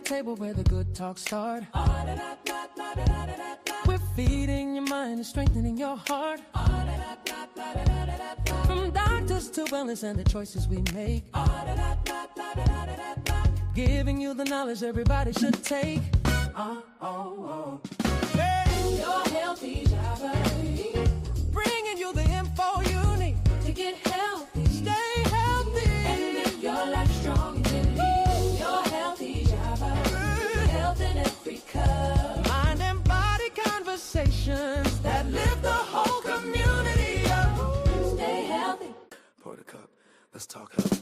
table where the good talk start. We're feeding your mind and strengthening your heart. From doctors to wellness and the choices we make. Giving you the knowledge everybody should take. Hey. Your healthy Java. Bringing you the info you need to get healthy. Stay healthy. And live your life strong and lead. Your healthy Java. Health in every cup. Mind and body conversations that lift the whole community up. Stay healthy. Pour the cup. Let's talk health.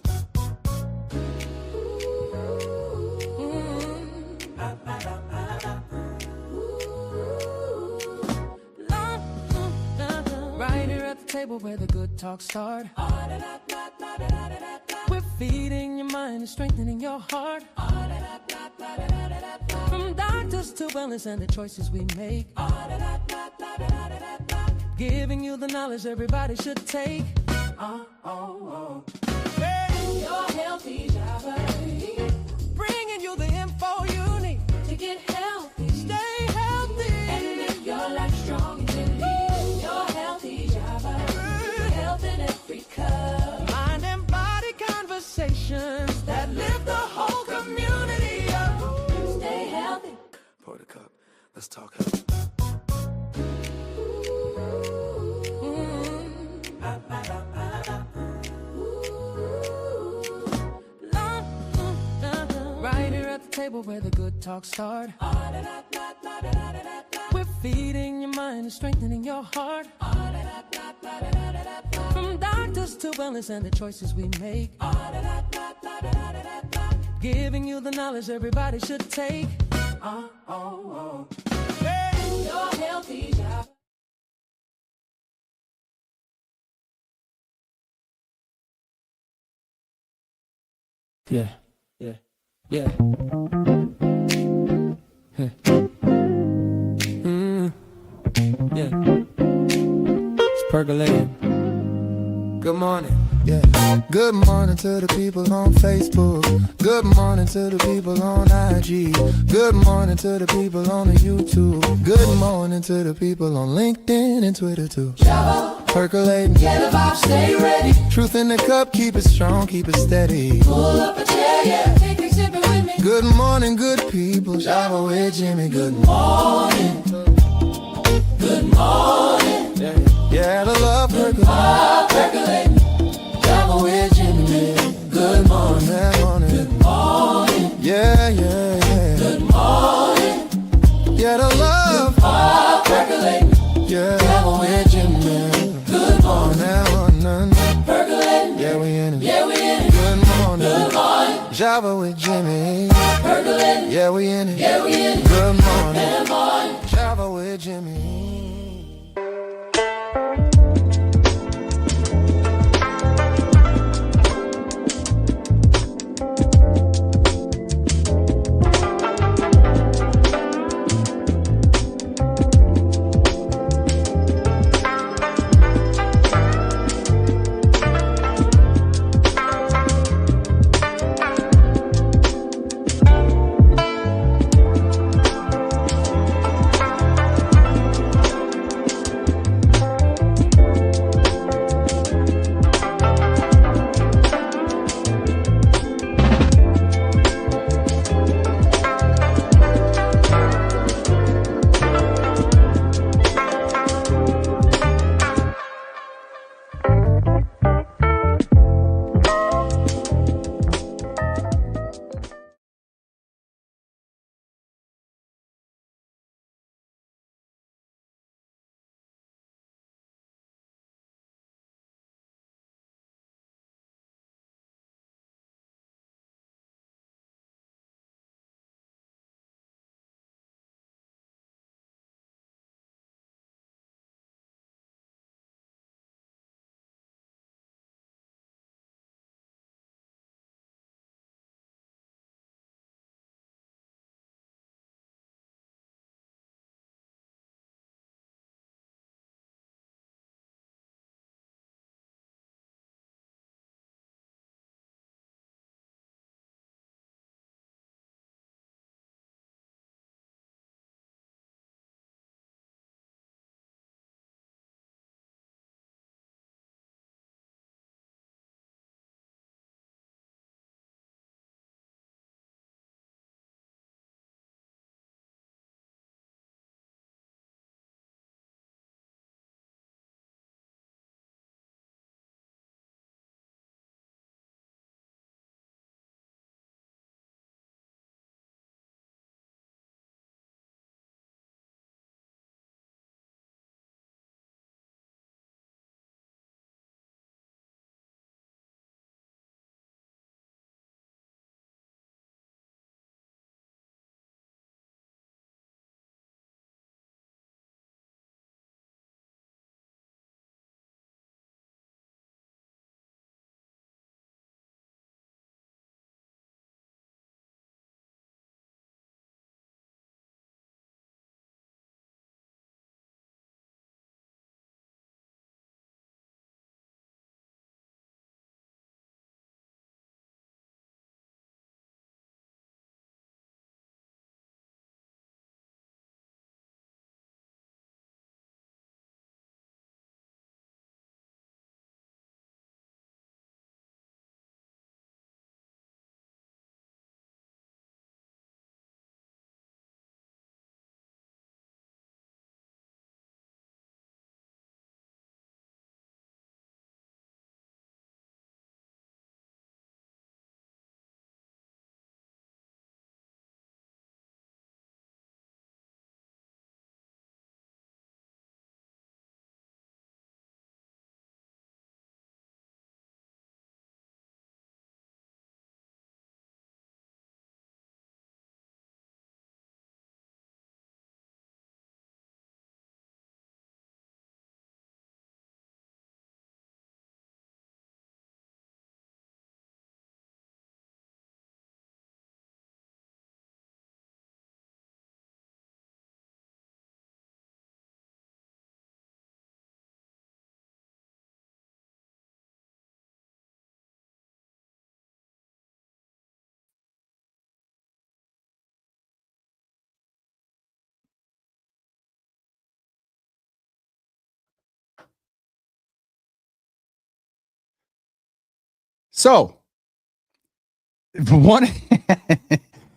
Right here at the table where the good talk start. We're feeding your mind and strengthening your heart. From doctors to wellness and the choices we make. Giving you the knowledge everybody should take. Hey. Your healthy Java. Bringing you the info you need to get healthy. Stay healthy. And live your life strong and lead. Your healthy Java. Health in every cup. Mind and body conversations that lift the whole community up. Stay healthy. Pour the cup. Let's talk health. Right here at the table where the good talk start. We're feeding your mind and strengthening your heart. From doctors to wellness and the choices we make. Giving you the knowledge everybody should take. Hey. Your healthy Java. Yeah. Yeah. It's percolating. Good morning. Yeah. Good morning to the people on Facebook. Good morning to the people on IG. Good morning to the people on the YouTube. Good morning to the people on LinkedIn and Twitter too. Java. Percolating. Get a vibe, stay ready. Truth in the cup, keep it strong, keep it steady. Pull up a chair, yeah. Take a sip with me. Good morning, good people. Java with Jimmy. Good morning. Good morning. Yeah, the love percolating. Percolating. Java with Jimmy. Good morning. Good morning. Good morning. Yeah. Good morning. Yeah, the love Percolating. Yeah. Java with Jimmy. Good morning. Percolating. Yeah, we in it. Yeah, we in it. Good morning. Good morning. Java with Jimmy. Percolating. Yeah, we in it. Yeah, we in it. Good morning. Good morning. Java with Jimmy. So, one,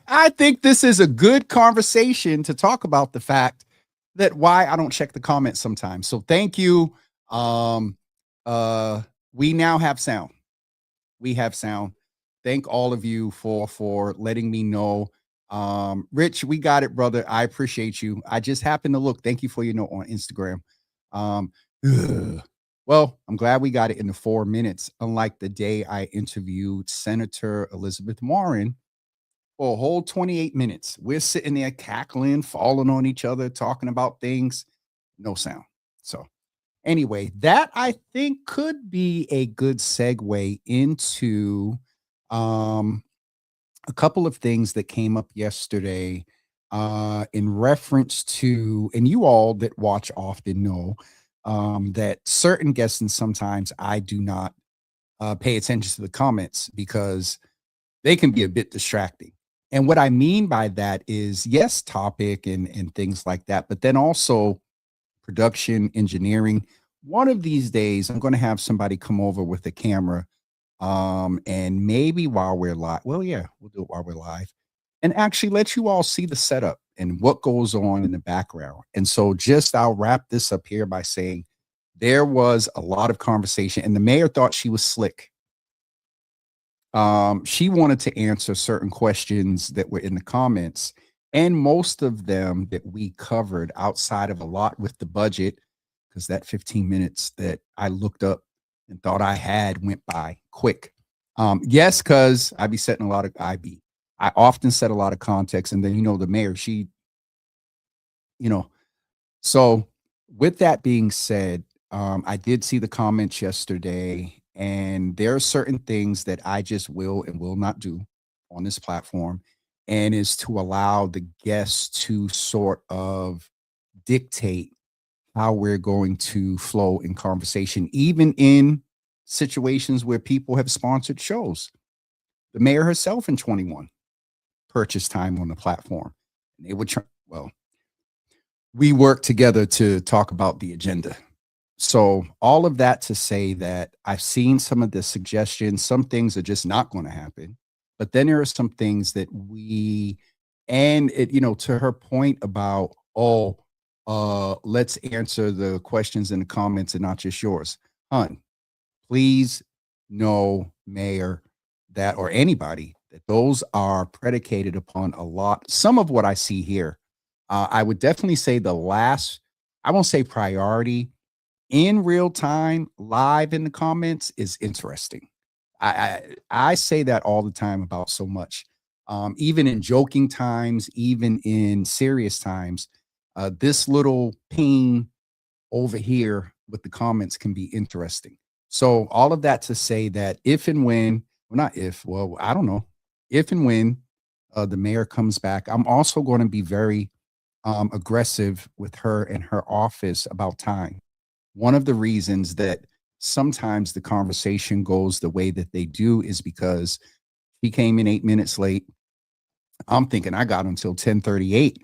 I think this is a good conversation to talk about the fact that why I don't check the comments sometimes. So, thank you. We now have sound. We have sound. Thank all of you for letting me know. Rich, we got it, brother. I appreciate you. I just happened to look. Thank you for your note on Instagram. Well, I'm glad we got it in the 4 minutes, unlike the day I interviewed Senator Elizabeth Warren for a whole 28 minutes. We're sitting there cackling, falling on each other, talking about things, no sound. So anyway, that I think could be a good segue into a couple of things that came up yesterday in reference to, and you all that watch often know that certain guests, and sometimes I do not pay attention to the comments because they can be a bit distracting. And what I mean by that is, yes, topic and things like that, but then also production, engineering. One of these days, I'm going to have somebody come over with a camera and maybe while we're live, well, yeah, we'll do it while we're live and actually let you all see the setup and what goes on in the background. And so I'll wrap this up here by saying there was a lot of conversation and the mayor thought she was slick. She wanted to answer certain questions that were in the comments, and most of them that we covered outside of a lot with the budget, because that 15 minutes that I looked up and thought I had went by quick. Yes, because I often set a lot of context, and then, the mayor, so with that being said, I did see the comments yesterday, and there are certain things that I just will and will not do on this platform, and is to allow the guests to sort of dictate how we're going to flow in conversation, even in situations where people have sponsored shows. The mayor herself in 21 purchased time on the platform. They would we work together to talk about the agenda. So all of that to say that I've seen some of the suggestions, some things are just not going to happen, but then there are some things that to her point about, let's answer the questions in the comments and not just yours. Hun, please know, Mayor, that, or anybody, that those are predicated upon some of what I see here. I would definitely say I won't say priority, in real time, live in the comments is interesting. I say that all the time about so much, even in joking times, even in serious times. This little ping over here with the comments can be interesting. So all of that to say that if and when the mayor comes back, I'm also going to be very aggressive with her and her office about time. One of the reasons that sometimes the conversation goes the way that they do is because he came in 8 minutes late. I'm thinking I got until 10:38,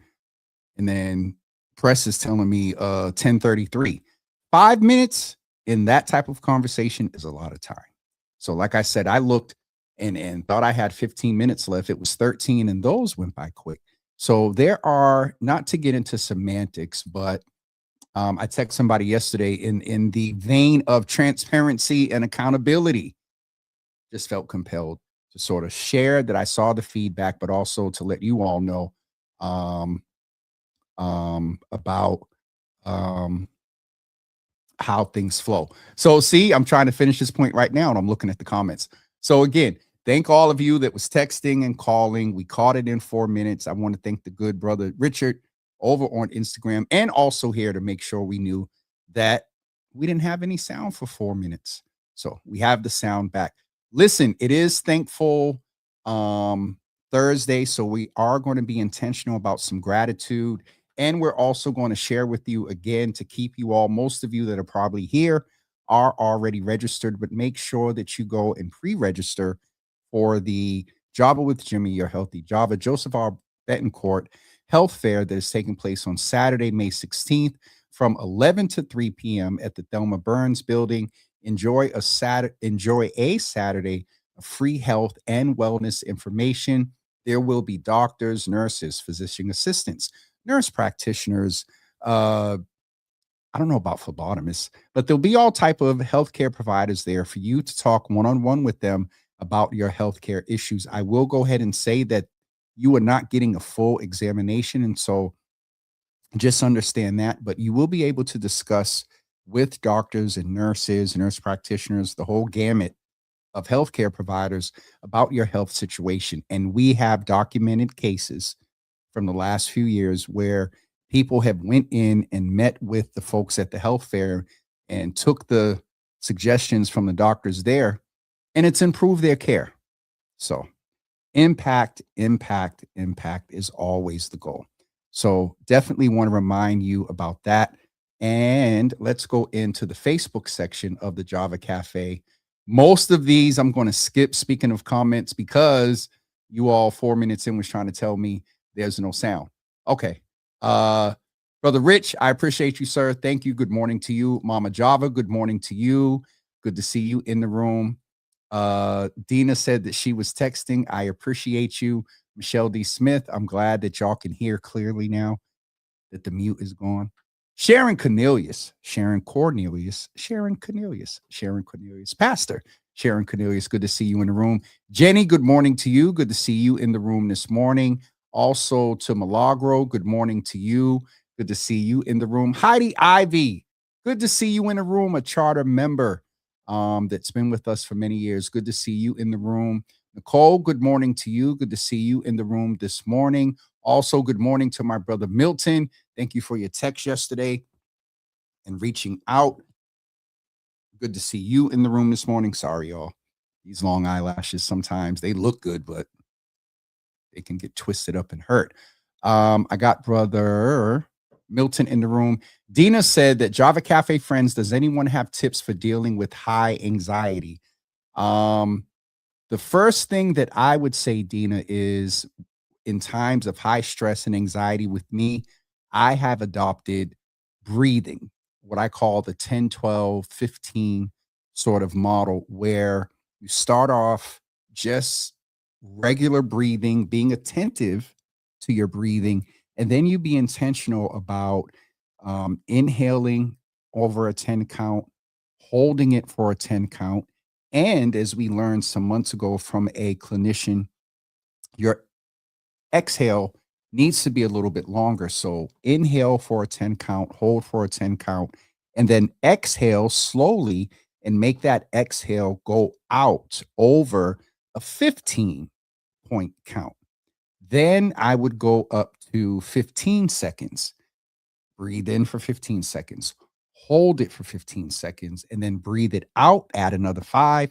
and then press is telling me 10:33. 5 minutes in that type of conversation is a lot of time. So like I said, I looked and thought I had 15 minutes left. It was 13, and those went by quick. So there are, not to get into semantics, but I texted somebody yesterday in the vein of transparency and accountability. Just felt compelled to sort of share that I saw the feedback, but also to let you all know about how things flow. So see, I'm trying to finish this point right now, and I'm looking at the comments. So again, thank all of you that was texting and calling. We caught it in 4 minutes. I want to thank the good brother Richard over on Instagram, and also here to make sure we knew that we didn't have any sound for 4 minutes. So we have the sound back. Listen, it is Thankful Thursday, so we are going to be intentional about some gratitude. And we're also going to share with you again to keep you all, most of you that are probably here are already registered, but make sure that you go and pre-register for the Java with Jimmy, Your Healthy Java, Joseph R. Betancourt Health Fair that is taking place on Saturday, May 16th from 11 to 3 p.m. at the Thelma Burns Building. Enjoy a Saturday of free health and wellness information. There will be doctors, nurses, physician assistants, nurse practitioners, I don't know about phlebotomists, but there'll be all type of healthcare providers there for you to talk one-on-one with them about your healthcare issues. I will go ahead and say that you are not getting a full examination, and so just understand that. But you will be able to discuss with doctors and nurses, nurse practitioners, the whole gamut of healthcare providers about your health situation. And we have documented cases from the last few years where people have went in and met with the folks at the health fair and took the suggestions from the doctors there, and it's improved their care. So impact is always the goal. So definitely want to remind you about that. And let's go into the Facebook section of the Java Cafe. Most of these I'm going to skip, speaking of comments, because you all 4 minutes in was trying to tell me there's no sound. Okay. Brother Rich, I appreciate you, sir. Thank you. Good morning to you. Mama Java, good morning to you. Good to see you in the room. Dina said that she was texting. I appreciate you. Michelle D. Smith, I'm glad that y'all can hear clearly now that the mute is gone. Sharon Cornelius, Pastor Sharon Cornelius, good to see you in the room. Jenny, good morning to you. Good to see you in the room this morning. Also to Milagro, good morning to you. Good to see you in the room. Heidi Ivy, good to see you in the room, a charter member that's been with us for many years. Good to see you in the room. Nicole, good morning to you. Good to see you in the room this morning. Also, good morning to my brother Milton. Thank you for your text yesterday and reaching out. Good to see you in the room this morning. Sorry, y'all. These long eyelashes, sometimes they look good, but they can get twisted up and hurt. I got brother Milton in the room. Dina said that Java Cafe friends, does anyone have tips for dealing with high anxiety? The first thing that I would say, Dina, is in times of high stress and anxiety with me, I have adopted breathing, what I call the 10, 12, 15 sort of model, where you start off just regular breathing, being attentive to your breathing, and then you be intentional about inhaling over a 10 count, holding it for a 10 count. And as we learned some months ago from a clinician, your exhale needs to be a little bit longer. So inhale for a 10 count, hold for a 10 count, and then exhale slowly and make that exhale go out over a 15-point count. Then I would go up to 15 seconds. Breathe in for 15 seconds. Hold it for 15 seconds, and then breathe it out, add another 5,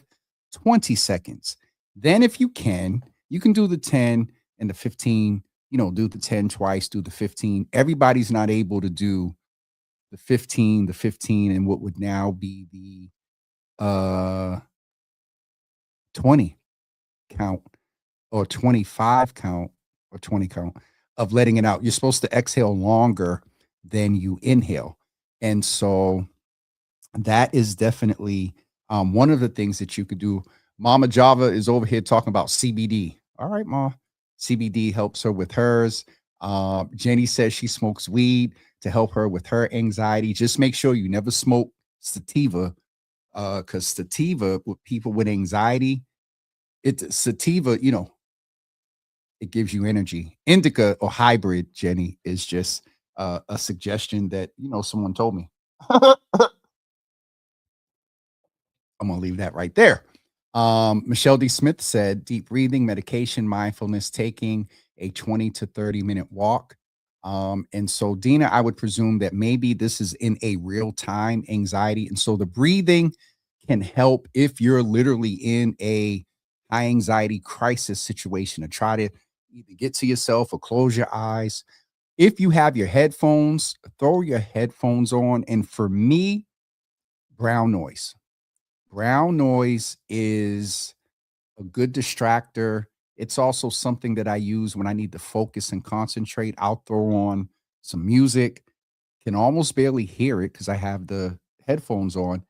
20 seconds. Then if you can do the 10 and the 15, do the 10 twice, do the 15. Everybody's not able to do the 15, and what would now be the 20 count or 25 count or 20 count of letting it out. You're supposed to exhale longer than you inhale. And so that is definitely one of the things that you could do. Mama Java is over here talking about CBD. All right, Ma. CBD helps her with hers. Jenny says she smokes weed to help her with her anxiety. Just make sure you never smoke sativa, because sativa with people with anxiety, sativa, it gives you energy. Indica or hybrid, Jenny, is just a suggestion that, someone told me. I'm going to leave that right there. Michelle D. Smith said deep breathing, medication, mindfulness, taking a 20 to 30 minute walk. And so, Dina, I would presume that maybe this is in a real time anxiety. And so the breathing can help if you're literally in a high anxiety crisis situation, to try to either get to yourself or close your eyes. If you have your headphones, throw your headphones on. And for me, brown noise. Brown noise is a good distractor. It's also something that I use when I need to focus and concentrate. I'll throw on some music, can almost barely hear it because I have the headphones on,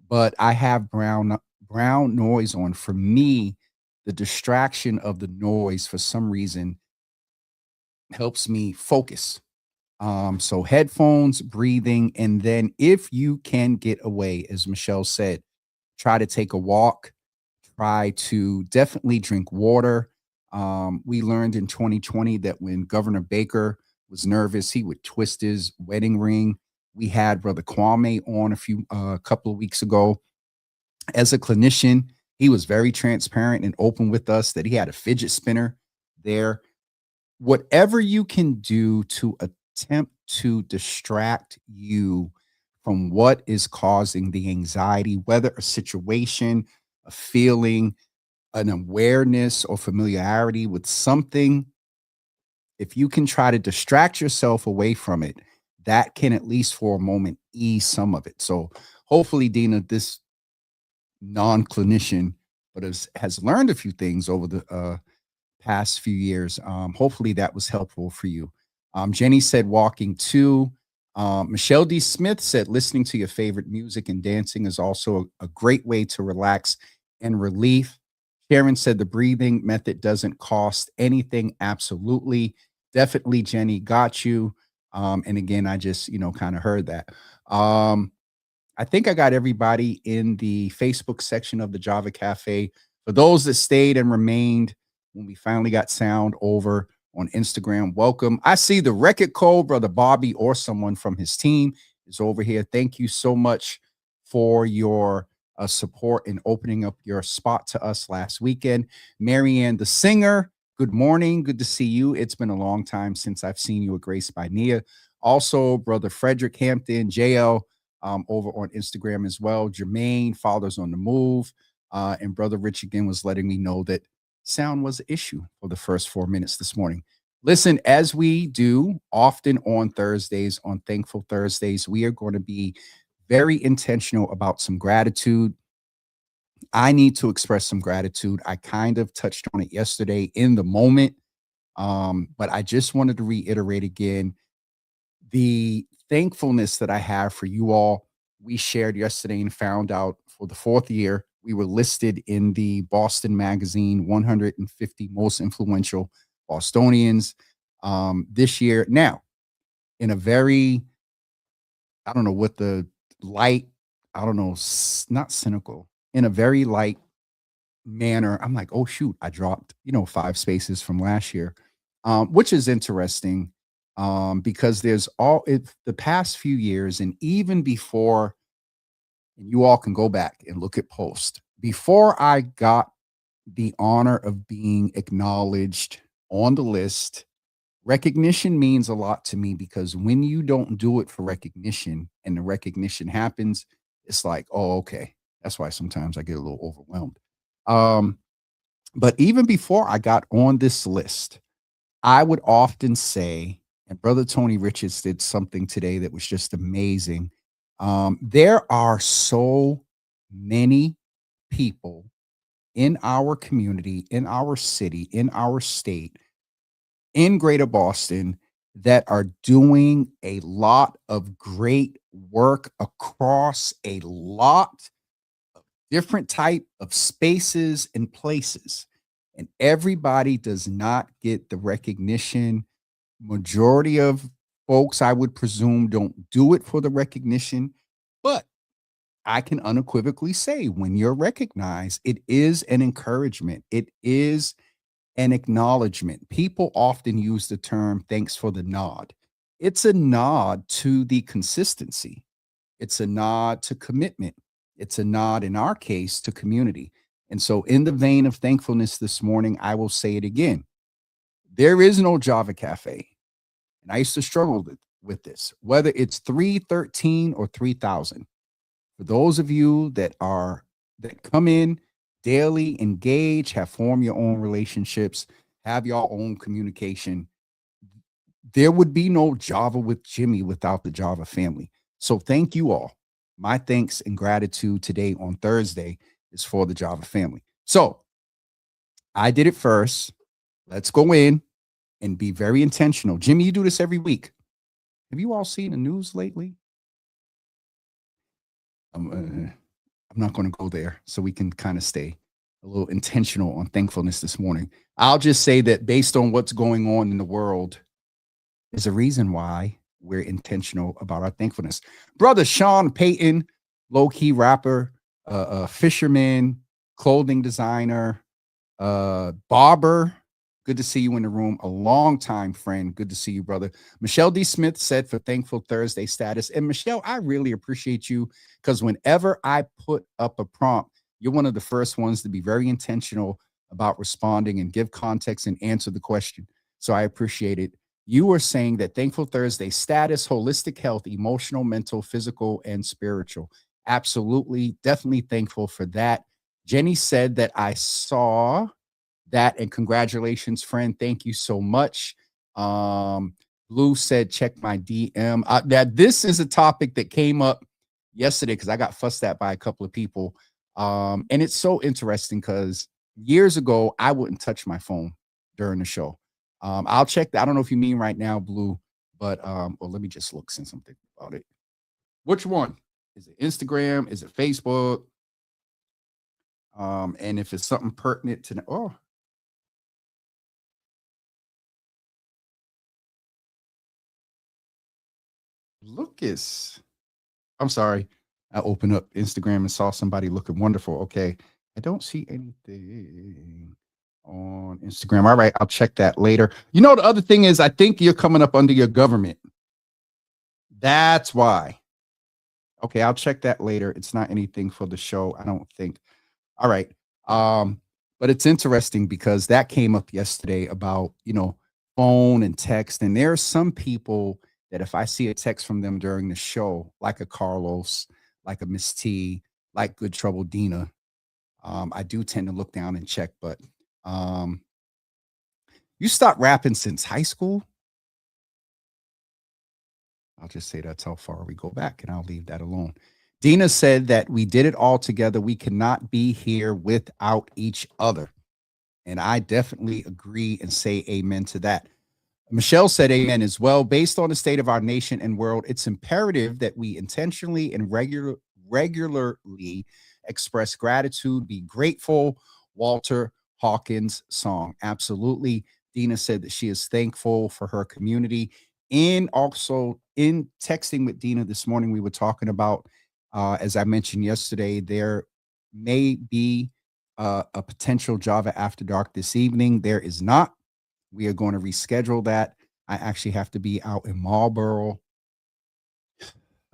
but I have brown noise on. For me, the distraction of the noise for some reason helps me focus. So headphones, breathing, and then if you can get away, as Michelle said, try to take a walk, try to definitely drink water. We learned in 2020 that when Governor Baker was nervous, he would twist his wedding ring. We had Brother Kwame on a couple of weeks ago. As a clinician, he was very transparent and open with us that he had a fidget spinner there. Whatever you can do to attempt to distract you from what is causing the anxiety, whether a situation, a feeling, an awareness or familiarity with something, if you can try to distract yourself away from it, that can at least for a moment ease some of it. So hopefully, Dina, this non-clinician, but has learned a few things over the past few years. Hopefully that was helpful for you. Jenny said walking too. Michelle D. Smith said listening to your favorite music and dancing is also a great way to relax and relief. Sharon said the breathing method doesn't cost anything. Absolutely. Definitely, Jenny, got you. And again, I just, kind of heard that. I think I got everybody in the Facebook section of the Java Cafe. For those that stayed and remained when we finally got sound over on Instagram, welcome. I see the Record Code, Brother Bobby or someone from his team is over here. Thank you so much for your support in opening up your spot to us last weekend. Marianne, the singer, good morning. Good to see you. It's been a long time since I've seen you at Grace by Nia. Also, Brother Frederick Hampton, JL, over on Instagram as well. Jermaine, Fathers on the Move. And Brother Rich again was letting me know that sound was an issue for the first 4 minutes this morning. Listen, as we do often on Thursdays, on Thankful Thursdays, we are going to be very intentional about some gratitude. I need to express some gratitude. I kind of touched on it yesterday in the moment, but I just wanted to reiterate again the thankfulness that I have for you all. We shared yesterday and found out for the 4th year, we were listed in the Boston Magazine 150 most influential Bostonians this year. Now, in a very, I don't know what the light, I don't know, not cynical, in a very light manner, I'm like, oh, shoot, I dropped, 5 spaces from last year, which is interesting because there's the past few years and even before, and you all can go back and look at posts, before I got the honor of being acknowledged on the list. Recognition means a lot to me because when you don't do it for recognition and the recognition happens, it's like, oh, okay. That's why sometimes I get a little overwhelmed. But even before I got on this list, I would often say, and Brother Tony Richards did something today that was just amazing. There are so many people in our community, in our city, in our state, in Greater Boston that are doing a lot of great work across a lot of different type of spaces and places. And everybody does not get the recognition. Majority of folks, I would presume, don't do it for the recognition. But I can unequivocally say when you're recognized, it is an encouragement. It is an acknowledgement. People often use the term thanks for the nod. It's a nod to the consistency. It's a nod to commitment. It's a nod, in our case, to community. And so in the vein of thankfulness this morning, I will say it again. There is no Java Cafe. And I used to struggle with this, whether it's 313 or 3,000. For those of you that come in daily, engage, have formed your own relationships, have your own communication, there would be no Java with Jimmy without the Java family. So thank you all. My thanks and gratitude today on Thursday is for the Java family. So I did it first. Let's go in and be very intentional. Jimmy, you do this every week. Have you all seen the news lately? I'm not going to go there so we can kind of stay a little intentional on thankfulness this morning. I'll just say that based on what's going on in the world, is a reason why we're intentional about our thankfulness. Brother Sean Payton, low-key rapper, fisherman, clothing designer, barber. Good to see you in the room. A long-time friend. Good to see you, brother. Michelle D. Smith said for Thankful Thursday status. And Michelle, I really appreciate you because whenever I put up a prompt, you're one of the first ones to be very intentional about responding and give context and answer the question. So I appreciate it. You were saying that Thankful Thursday status, holistic health, emotional, mental, physical, and spiritual. Absolutely. Definitely thankful for that. Jenny said that I saw that, and congratulations, friend. Thank you so much. Blue said, check my DM. That this is a topic that came up yesterday because I got fussed at by a couple of people. And it's so interesting because years ago, I wouldn't touch my phone during the show. I'll check that. I don't know if you mean right now, Blue, but well, let me just look since I'm thinking about it. Which one? Is it Instagram? Is it Facebook? And if it's something pertinent to Lucas. I'm sorry. I opened up Instagram and saw somebody looking wonderful. Okay. I don't see anything on Instagram. All right. I'll check that later. You know, the other thing is, I think you're coming up under your government. That's why. Okay. I'll check that later. It's not anything for the show, I don't think. All right. But it's interesting because that came up yesterday about, phone and text. And there are some people that if I see a text from them during the show, like a Carlos, like a Miss T, like Good Trouble Dina, I do tend to look down and check. But you stopped rapping since high school? I'll just say that's how far we go back, and I'll leave that alone. Dina said that we did it all together. We cannot be here without each other. And I definitely agree and say amen to that. Michelle said amen as well. Based on the state of our nation and world, it's imperative that we intentionally and regularly express gratitude, be grateful. Walter Hawkins song. Absolutely. Dina said that she is thankful for her community. And also in texting with Dina this morning, we were talking about, as I mentioned yesterday, there may be a potential Java After Dark this evening. There is not. We are going to reschedule that. I actually have to be out in Marlboro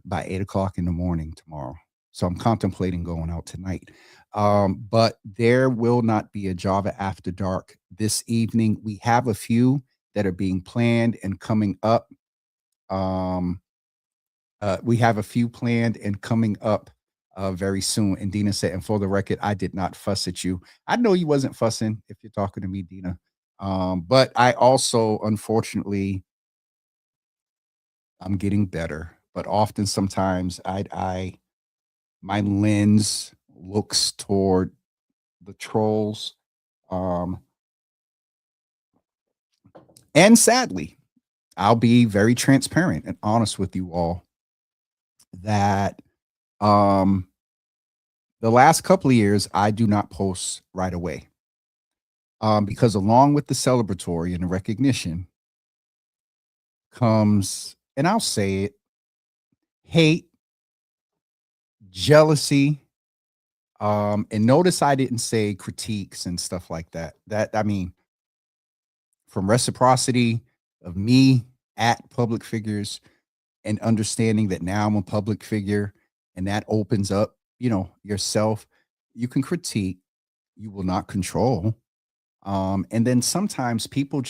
by 8 o'clock in the morning tomorrow. So I'm contemplating going out tonight. But there will not be a Java After Dark this evening. We have a few that are being planned and coming up. We have a few planned and coming up very soon. And Dina said, and for the record, I did not fuss at you. I know you wasn't fussing if you're talking to me, Dina. But I also, unfortunately, I'm getting better. But often, sometimes, my lens looks toward the trolls. And sadly, I'll be very transparent and honest with you all that the last couple of years, I do not post right away. Because along with the celebratory and the recognition comes, and I'll say it, hate, jealousy, and notice I didn't say critiques and stuff like that. From reciprocity of me at public figures and understanding that now I'm a public figure and that opens up, yourself. You can critique, you will not control. And then sometimes people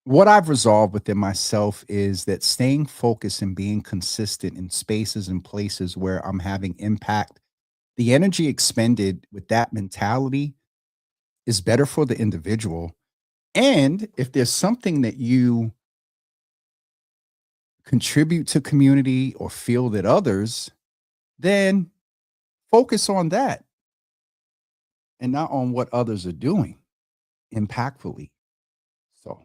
what I've resolved within myself is that staying focused and being consistent in spaces and places where I'm having impact, the energy expended with that mentality is better for the individual. And if there's something that you contribute to community or feel that others, then focus on that and not on what others are doing impactfully. So,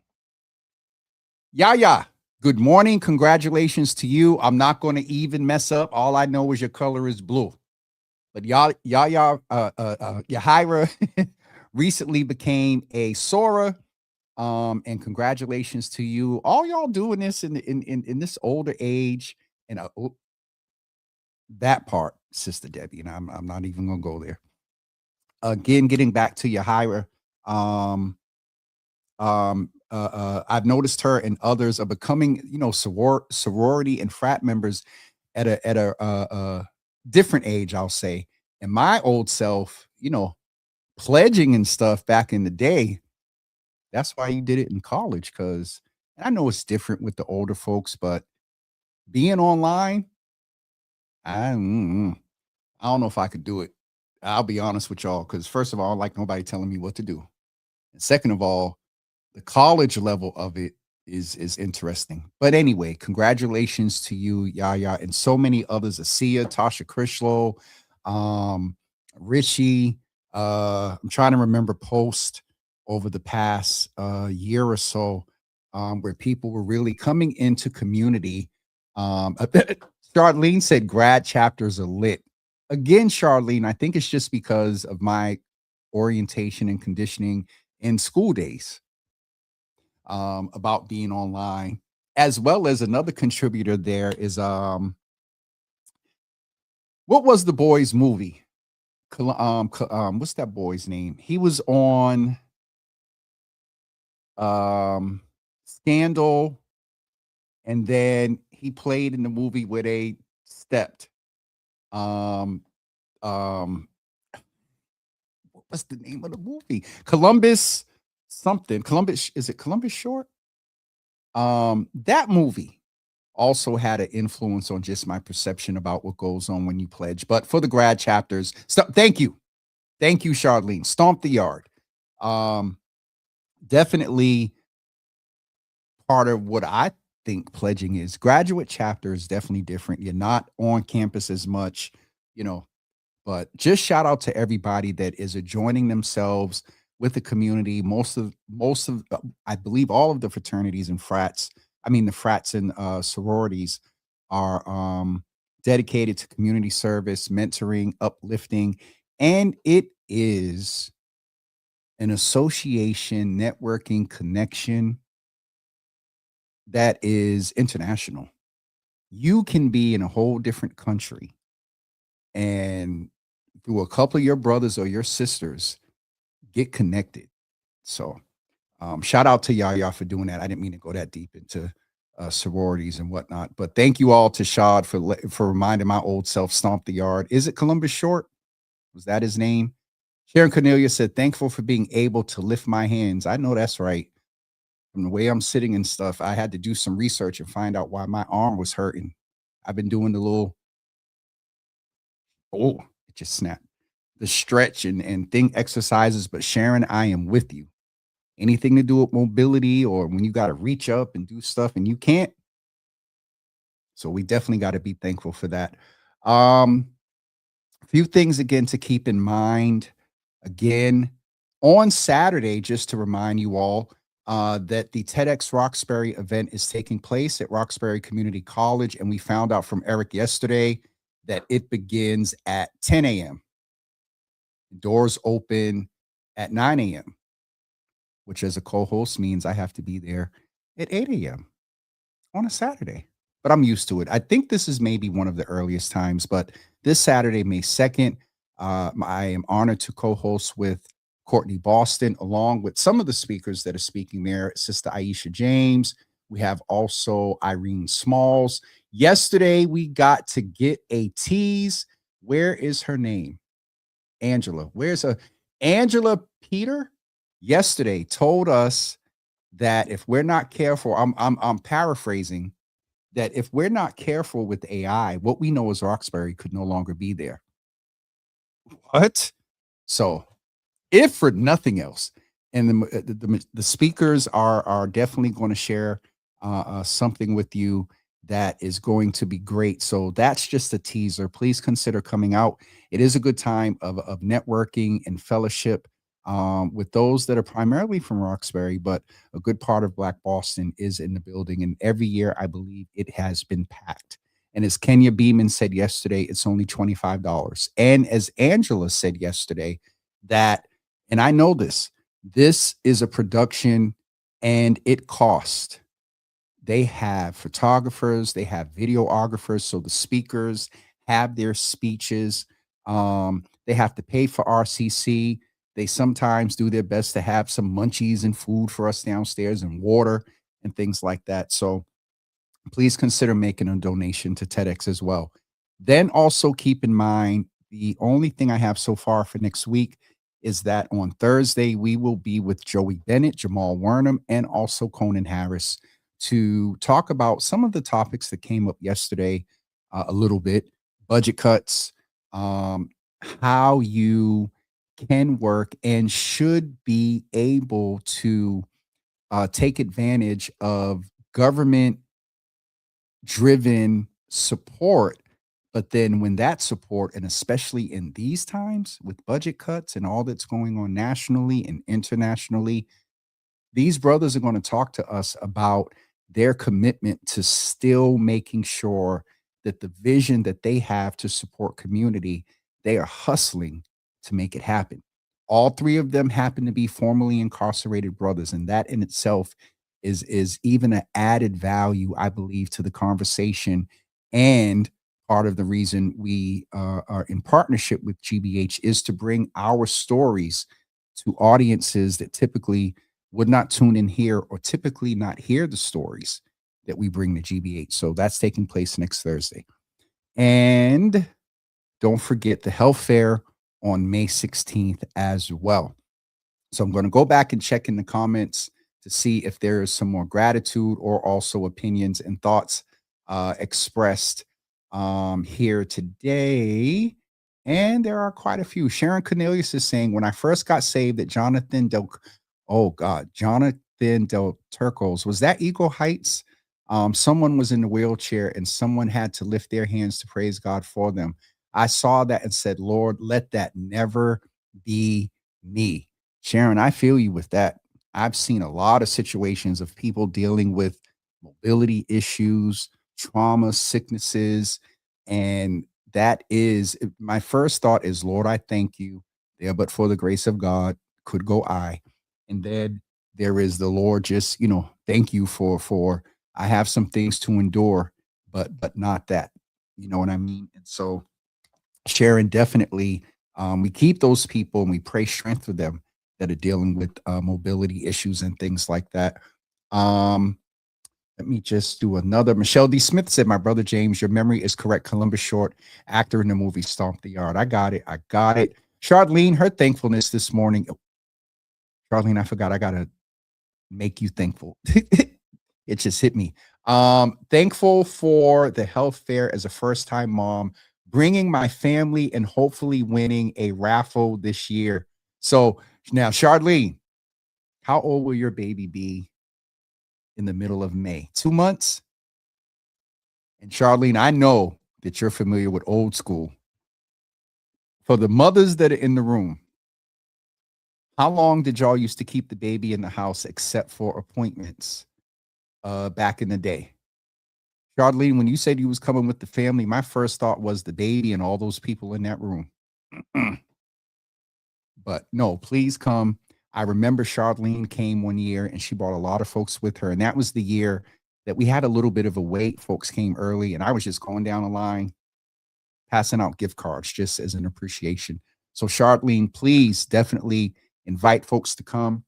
Yaya, good morning. Congratulations to you. I'm not going to even mess up. All I know is your color is blue. But Yahira recently became a Sora. And congratulations to you. All y'all doing this in this older age. And that part, Sister Debbie, and I'm not even gonna go there. Again, getting back to Yahira, I've noticed her and others are becoming, sorority and frat members at a different age, I'll say. And my old self, pledging and stuff back in the day, that's why you did it in college. Because I know it's different with the older folks, but being online, I don't know if I could do it. I'll be honest with y'all, because first of all, I don't like nobody telling me what to do. And second of all, the college level of it is interesting. But anyway, congratulations to you, Yaya, and so many others. Asia, Tasha Crislow, Richie. I'm trying to remember posts over the past year or so where people were really coming into community. Charlene said grad chapters are lit. Again, Charlene, I think it's just because of my orientation and conditioning in school days about being online, as well as another contributor there is what was the boy's movie? What's that boy's name? He was on Scandal, and then he played in the movie where they stepped. What was the name of the movie? Columbus something. Columbus, is it Columbus Short? That movie also had an influence on just my perception about what goes on when you pledge. But for the grad chapters, thank you, Charlene. Stomp the yard. Definitely part of what I think pledging is. Graduate chapter is definitely different. You're not on campus as much, but just shout out to everybody that is adjoining themselves with the community. Most of I believe all of the fraternities and frats, the frats and sororities are dedicated to community service, mentoring, uplifting, and it is an association, networking, connection that is international. You can be in a whole different country and through a couple of your brothers or your sisters get connected. So shout out to Yaya for doing that. I didn't mean to go that deep into sororities and whatnot, but thank you all to Shad for reminding my old self, stomp the yard. Is it Columbus Short? Was that his name? Sharon Cornelia said, thankful for being able to lift my hands. I know that's right. From the way I'm sitting and stuff, I had to do some research and find out why my arm was hurting. I've been doing the little, it just snapped, the stretch and thing exercises. But Sharon, I am with you. Anything to do with mobility or when you got to reach up and do stuff and you can't. So we definitely got to be thankful for that. A few things again to keep in mind. Again, on Saturday, just to remind you all, that the TEDx Roxbury event is taking place at Roxbury Community College. And we found out from Eric yesterday that it begins at 10 a.m. Doors open at 9 a.m., which as a co-host means I have to be there at 8 a.m. on a Saturday. But I'm used to it. I think this is maybe one of the earliest times, but this Saturday, May 2nd, I am honored to co-host with Courtney Boston, along with some of the speakers that are speaking there, Sister Aisha James. We have also Irene Smalls. Yesterday, we got to get a tease. Where is her name? Angela. Angela Peter yesterday told us that if we're not careful, I'm paraphrasing, that if we're not careful with AI, what we know is Roxbury could no longer be there. What? So, if for nothing else, and the speakers are definitely going to share something with you that is going to be great. So that's just a teaser. Please consider coming out. It is a good time of networking and fellowship with those that are primarily from Roxbury, but a good part of Black Boston is in the building. And every year, I believe it has been packed. And as Kenya Beeman said yesterday, it's only $25. And as Angela said yesterday, that, and I know this is a production and it costs. They have photographers, they have videographers. So the speakers have their speeches. They have to pay for RCC. They sometimes do their best to have some munchies and food for us downstairs and water and things like that. So please consider making a donation to TEDx as well. Then also keep in mind, the only thing I have so far for next week is that on Thursday, we will be with Joey Bennett, Jamal Wernham, and also Conan Harris to talk about some of the topics that came up yesterday a little bit, budget cuts, how you can work and should be able to take advantage of government driven support. But then when that support, and especially in these times with budget cuts and all that's going on nationally and internationally, these brothers are going to talk to us about their commitment to still making sure that the vision that they have to support community, they are hustling to make it happen. All three of them happen to be formerly incarcerated brothers, and that in itself is even an added value, I believe, to the conversation. And part of the reason we are in partnership with GBH is to bring our stories to audiences that typically would not tune in here or typically not hear the stories that we bring to GBH. So that's taking place next Thursday. And don't forget the health fair on May 16th as well. So I'm going to go back and check in the comments to see if there is some more gratitude or also opinions and thoughts expressed here today. And there are quite a few. Sharon Cornelius is saying, when I first got saved at Jonathan Del Turcos, was that Eagle Heights? Someone was in the wheelchair and someone had to lift their hands to praise God for them. I saw that and said, Lord, let that never be me. Sharon, I feel you with that. I've seen a lot of situations of people dealing with mobility issues, trauma, sicknesses, and that is my first thought is, Lord, I thank you there, but for the grace of God could go I. And then there is the Lord, just, thank you for I have some things to endure, but not that, you know what I mean? And so Sharon, definitely, we keep those people and we pray strength for them that are dealing with mobility issues and things like that. Let me just do another. Michelle D. Smith said, my brother James, your memory is correct. Columbus Short, actor in the movie Stomp the Yard. I got it. Charlene, her thankfulness this morning. Charlene, I forgot. I got to make you thankful. It just hit me. Thankful for the health fair as a first-time mom, bringing my family and hopefully winning a raffle this year. So now, Charlene, how old will your baby be in the middle of May? 2 months? And Charlene, I know that you're familiar with old school. For the mothers that are in the room, how long did y'all used to keep the baby in the house except for appointments back in the day? Charlene, when you said you was coming with the family, my first thought was the baby and all those people in that room. But no, please come. I remember Charlene came one year and she brought a lot of folks with her. And that was the year that we had a little bit of a wait. Folks came early and I was just going down the line, passing out gift cards just as an appreciation. So Charlene, please definitely invite folks to come.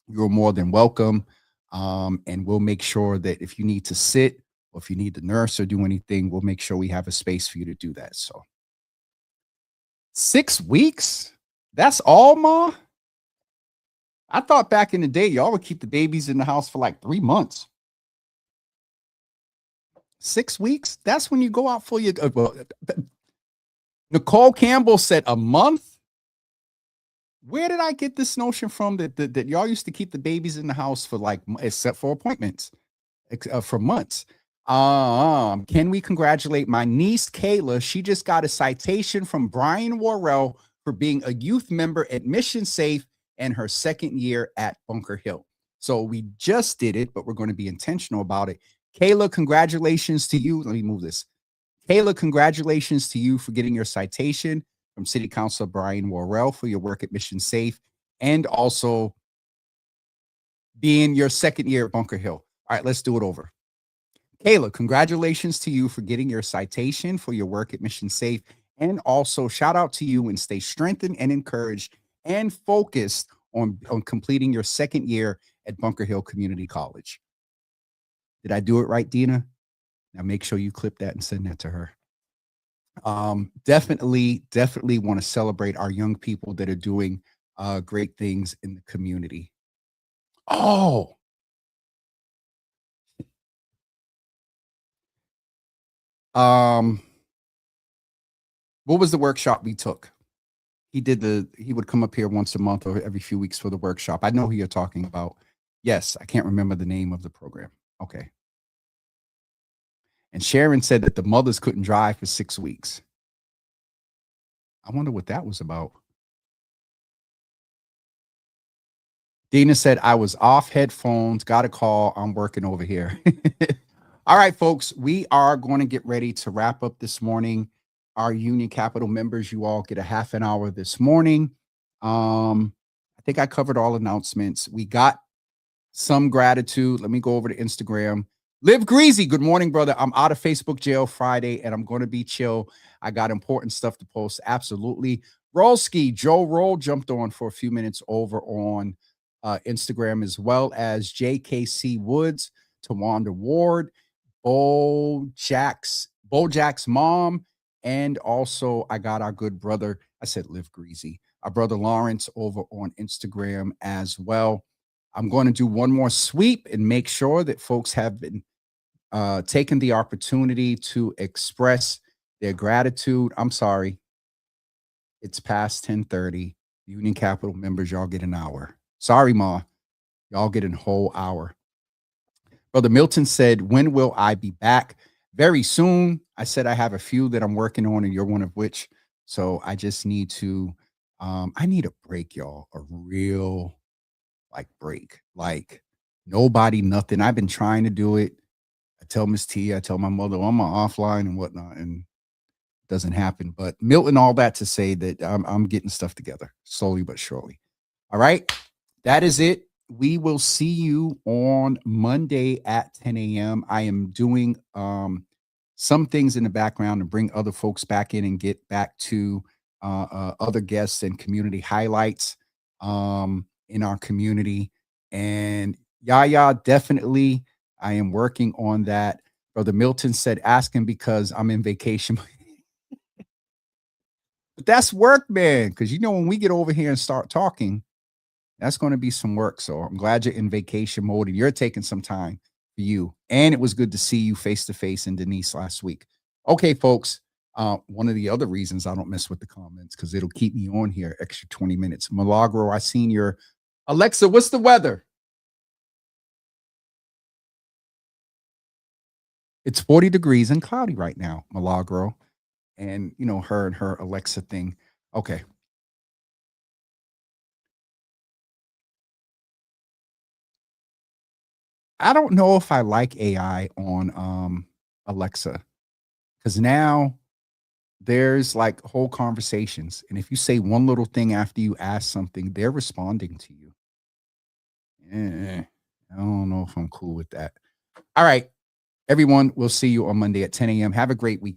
You're more than welcome. And we'll make sure that if you need to sit or if you need to nurse or do anything, we'll make sure we have a space for you to do that. So 6 weeks? That's all, Ma? I thought back in the day, y'all would keep the babies in the house for like 3 months. 6 weeks? That's when you go out for your... Nicole Campbell said a month? Where did I get this notion from that y'all used to keep the babies in the house for like, except for appointments, for months? Can we congratulate my niece, Kayla? She just got a citation from Brian Worrell for being a youth member at Mission Safe and her second year at Bunker Hill. So we just did it, but we're going to be intentional about it. Kayla, congratulations to you. Let me move this. Kayla, congratulations to you for getting your citation from City Councilor Brian Worrell for your work at Mission Safe and also being your second year at Bunker Hill. All right, let's do it over. Kayla, congratulations to you for getting your citation for your work at Mission Safe. And also shout out to you and stay strengthened and encouraged and focused on completing your second year at Bunker Hill Community College. Did I do it right, Dina? Now make sure you clip that and send that to her. Definitely want to celebrate our young people that are doing great things in the community. Oh, what was the workshop we took? He would come up here once a month or every few weeks for the workshop. I know who you're talking about. Yes, I can't remember the name of the program. Okay. And Sharon said that the mothers couldn't drive for 6 weeks. I wonder what that was about. Dina said, I was off headphones, got a call. I'm working over here. All right, folks, we are going to get ready to wrap up this morning. Our Union Capital members, you all get a half an hour this morning. I think I covered all announcements. We got some gratitude. Let me go over to Instagram. Live Greasy, good morning, brother. I'm out of Facebook jail Friday, and I'm going to be chill. I got important stuff to post. Absolutely. Rolski, Joe Roll jumped on for a few minutes over on Instagram, as well as JKC Woods, Tawanda Ward, Bojack's mom, and also I got our good brother, I said Live Greasy, our brother Lawrence over on Instagram as well. I'm going to do one more sweep and make sure that folks have been taking the opportunity to express their gratitude. I'm sorry. It's past 10:30. Union Capital members, y'all get an hour. Sorry, Ma. Y'all get a whole hour. Brother Milton said, when will I be back? Very soon. I said I have a few that I'm working on, and you're one of which. So I just need to, I need a break, y'all. A real break. Nobody, nothing. I've been trying to do it. I tell Miss T, I tell my mother, I'm offline and whatnot, and it doesn't happen. But Milton, all that to say that I'm getting stuff together slowly but surely. All right. That is it. We will see you on Monday at 10 a.m. I am doing some things in the background to bring other folks back in and get back to other guests and community highlights in our community. And Yaya, definitely, I am working on that. Brother Milton said, ask him because I'm in vacation. But that's work, man, because when we get over here and start talking, that's going to be some work. So I'm glad you're in vacation mode and you're taking some time for you. And it was good to see you face to face in Denise last week. Okay, folks. One of the other reasons I don't mess with the comments because it'll keep me on here extra 20 minutes. Milagro, I seen your Alexa. What's the weather? It's 40 degrees and cloudy right now, Milagro. And her and her Alexa thing. Okay. I don't know if I like AI on Alexa, because now there's whole conversations. And if you say one little thing after you ask something, they're responding to you. I don't know if I'm cool with that. All right, everyone, we'll see you on Monday at 10 a.m. Have a great weekend.